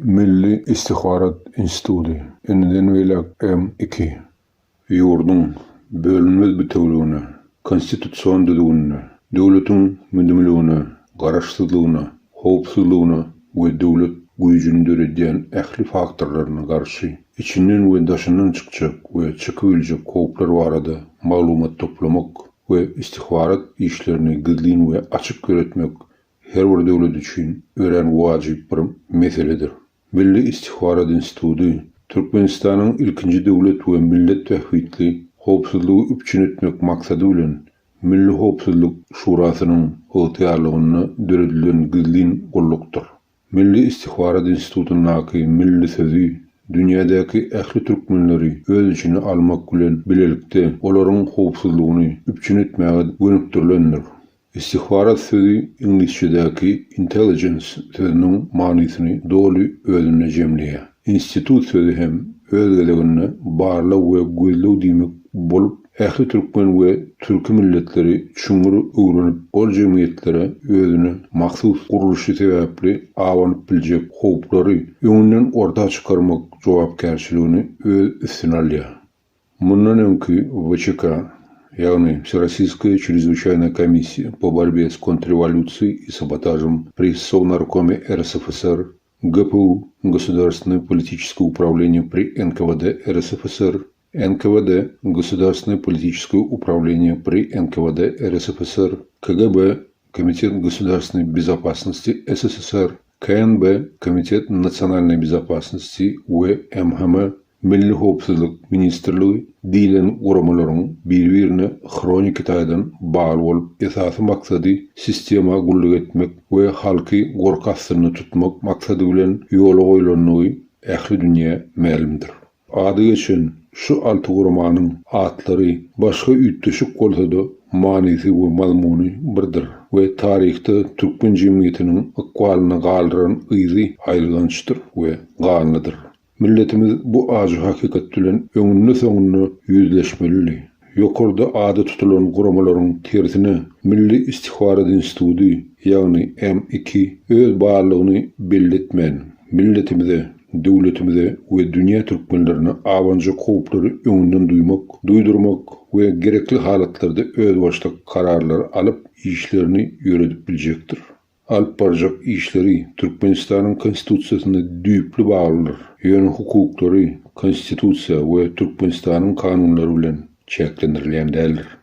Milli İstihbarat İnstitutu enden welak M2 ýurdun bölünmez bütünligine, konstitusiýon düzgünine, döwletiň mündümligine, garaşsyzlygyna, howpsuzlygyna we döwlet güýjüni döredýän ähli faktorlaryna garşy içinden we daşyndan çykjak we çykybiljek howplar barada maglumat toplamak we istihbarat işlerini gizlin we açyk göretmek her bir döwlet üçin ören wajyp bir meseledir. Milli İstihbarat Institutu Türkmenistanyň ilkinji döwlet we millet tähwitli howpsuzlygy üçin etmek maksady bilen Milli Howpsuzlyk Şurasynyň ygtyarlygyny döredilen gizlin gollukdyr. Milli İstihbarat Institutunyň milli sözü dünýädäki ähli türkmenleri öz içine almak bilen bilelikde olaryň howpsuzlygyny üçin etmäge gönükdirlendir. İstihbarat sözü İnglisçedäki intelligence sözüniň manysyny doly özüne jemleýär. Institut sözü hem öz gelegine barlak we gözlew diýmek bolup, ähli türkmen we türki milletleri çuňury öwrenip, ol jemgyýetlere özüne maksus gurulşy sebäpli awanyp biljek howplary öňünden orta çykarmak jogapkärçiligini öz üstüne alýar. Mundan öňki ВЧК, ягни Всероссийская чрезвычайная комиссия по борьбе с контрреволюцией и саботажем при Совнаркоме РСФСР, ГПУ, Государственное политическое управление при НКВД РСФСР, НКВД, Государственное политическое управление при НКВД РСФСР, КГБ, Комитет государственной безопасности СССР, КНБ, Комитет национальной безопасности ВМХМ, Milli Howpsuzlyk Ministrligi diýilen guramalaryň bir-birine kronik taýdan bagly bolup, esasy maksady sistema gulluk etmek we halky gorkasyny tutmak maksady bilen ýola goýulanmagy ähli dünýä mälimdir. Ady geçen şu alty guramanyň atlary başga üýtdeşik bolsa-da manysy we mazmuny birdir we taryhda türkmen jemgyýetiniň ykbalyna galdyran yzy aýlançdyr we ganydyr. Milletimiz bu acı hakikat bilen öňünde soňundy ýüzleşmeli. Ýokarda ady tutulan guramalaryň tersine Milli İstihbarat Institutu ýagny M2 öz barlygyny belletmän milletimize, döwletimize we dünýä türkmenlerine awanjak howplary öňünden duýdurmak we gerekli halatlarda öz başlyk kararlar alyp işlerini ýöredip biljekdir. Alyp barjak işleri Türkmenistanyň konstitusiýasyna düýpli baglydyr. Ýöne hukuklary konstitusiýa we Türkmenistanyň kanunlary bilen çeklendirilýän däldir.